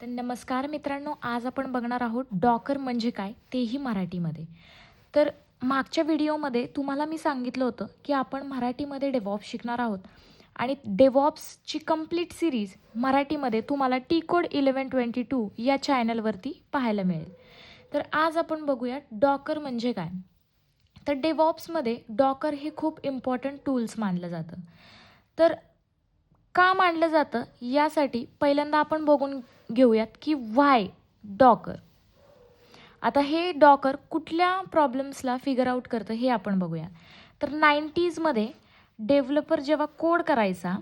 तर नमस्कार मित्रांनो, आज आपण बघणार आहोत डॉकर म्हणजे काय तेही मराठीमध्ये. तर मागच्या व्हिडिओमध्ये तुम्हाला मी सांगितलं होतं की आपण मराठीमध्ये डेव्हऑप्स शिकणार आहोत आणि डेव्हऑप्सची कंप्लीट सिरीज मराठीमध्ये तुम्हाला टी कोड 1122 या चॅनलवरती पाहायला मिळेल. तर आज आपण बघूया डॉकर म्हणजे काय. तर डेव्हऑप्समध्ये डॉकर हे खूप इम्पॉर्टंट टूल्स मानलं जातं. तर का मानलं जातं यासाठी पहिल्यांदा आपण बघून घेऊयात की व्हाय डॉकर. आता हे डॉकर कुठल्या प्रॉब्लेम्सला फिगर आउट करतं हे आपण बघूया. तर 90sमध्ये डेव्हलपर जेव्हा कोड करायचा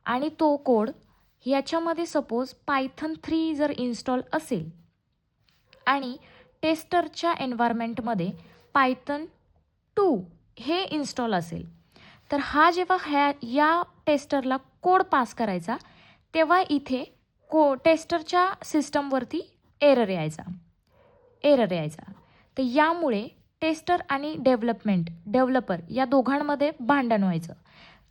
आणि तो कोड याच्यामध्ये सपोज पायथन 3 जर इन्स्टॉल असेल आणि टेस्टरच्या एन्व्हायरमेंटमध्ये पायथन 2 हे इन्स्टॉल असेल, तर हा जेव्हा या टेस्टरला कोड पास करायचा तेव्हा इथे टेस्टरच्या सिस्टमवरती एरर यायचा. तर यामुळे टेस्टर आणि डेव्हलपर या दोघांमध्ये भांडण व्हायचं.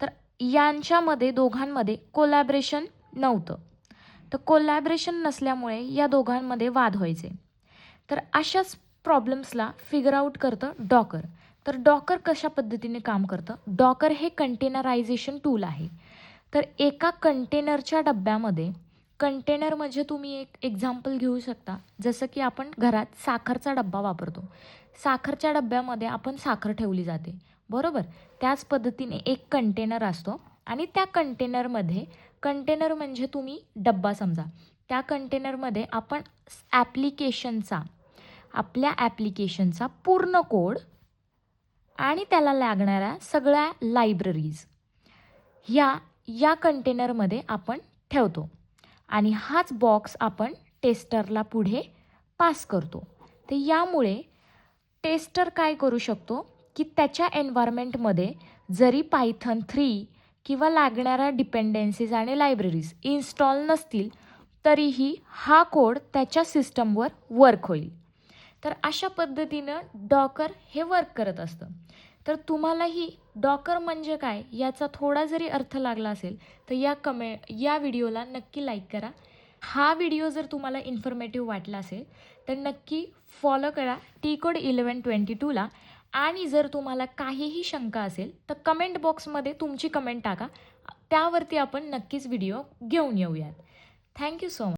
तर यांच्यामध्ये दोघांमध्ये कोलॅबरेशन नव्हतं. तर कोलॅबरेशन नसल्यामुळे या दोघांमध्ये वाद व्हायचे. तर अशाच प्रॉब्लेम्सला फिगर आउट करतं डॉकर. तर डॉकर कशा पद्धतीने काम करतं? डॉकर हे कंटेनरायझेशन टूल आहे. तर एका कंटेनरच्या डब्यामध्ये, कंटेनर म्हणजे तुम्ही एक एक्झाम्पल घेऊ शकता, जसं की आपण घरात साखरचा डब्बा वापरतो. साखरच्या डब्यामध्ये आपण साखर ठेवली जाते, बरोबर? त्याच पद्धतीने एक कंटेनर असतो आणि त्या कंटेनर म्हणजे तुम्ही डब्बा समजा. त्या कंटेनरमध्ये आपण आपल्या ॲप्लिकेशनचा पूर्ण कोड आणि त्याला लागणाऱ्या सगळ्या लायब्ररीज या कंटेनरमध्ये आपण ठेवतो आणि हाच बॉक्स आपण टेस्टरला पुढे पास करतो. तर यामुळे टेस्टर काय करू शकतो की त्याच्या एन्व्हायरमेंटमध्ये जरी पायथन 3 किंवा लागणाऱ्या डिपेंडन्सीज आणि लायब्ररीज इन्स्टॉल नसतील तरीही हा कोड त्याच्या सिस्टमवर वर्क होईल. तर अशा पद्धतीनं डॉकर हे वर्क करत असतं. तर तुम्हालाही डॉकर म्हणजे काय याचा थोडा जरी अर्थ लागला असेल तर या व्हिडिओला नक्की लाईक करा. हा व्हिडिओ जर तुम्हाला इन्फॉर्मेटिव्ह वाटला असेल तर नक्की फॉलो करा टी कोड 1122ला. आणि जर तुम्हाला काहीही शंका असेल तर कमेंट बॉक्समध्ये तुमची कमेंट टाका. त्यावरती आपण नक्कीच व्हिडिओ घेऊन येऊयात. Thank you so much.